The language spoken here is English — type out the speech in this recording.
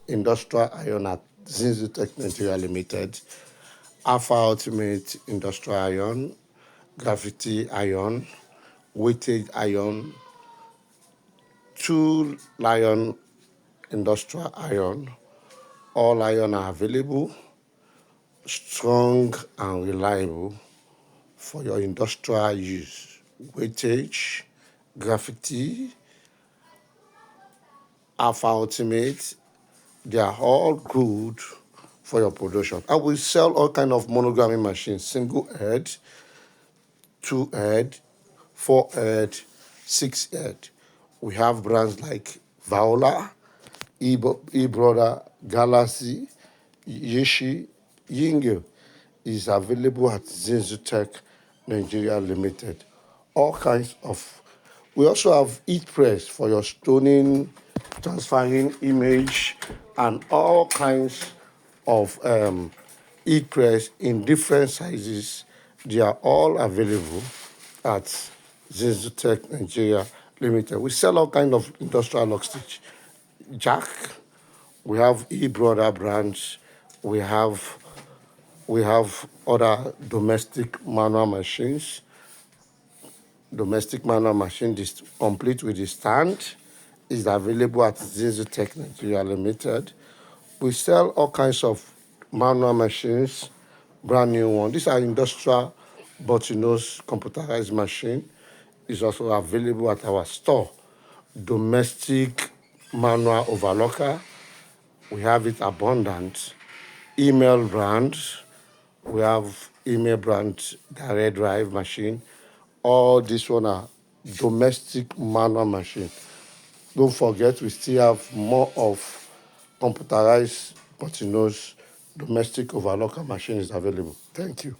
industrial iron at Zinsu Tech Nigeria Limited, Alpha Ultimate Industrial Iron, Graffiti Iron, Weightage Iron, Two Lion Industrial Iron. All iron are available, strong and reliable for your industrial use. Weightage, Graffiti, Alpha Ultimate, they are all good for your production. I will sell all kind of monogramming machines, single head, two head, four head, six head. We have brands like Viola, E-Brother, Galaxy, Yishi, Yingyo is available at Zinsu Tech Nigeria Limited. All kinds of. We also have Heat Press for your stoning, transferring image, and all kinds of heat press in different sizes. They are all available at Zinsu Tech Nigeria Limited. We sell all kinds of industrial lock stitch. Jack, we have E-Brother brands, we have other domestic manual machine complete with the stand is available at Zinsu Tech Nigeria Limited. We sell all kinds of manual machines, brand new one. These are industrial bottlenose computerized machine. Is also available at our store. Domestic manual overlocker, we have it abundant. Email brand, we have email brand direct drive machine. All this one are domestic manual machine. Don't forget, we still have more of computerized bottlenose domestic overlocker machines available. Thank you.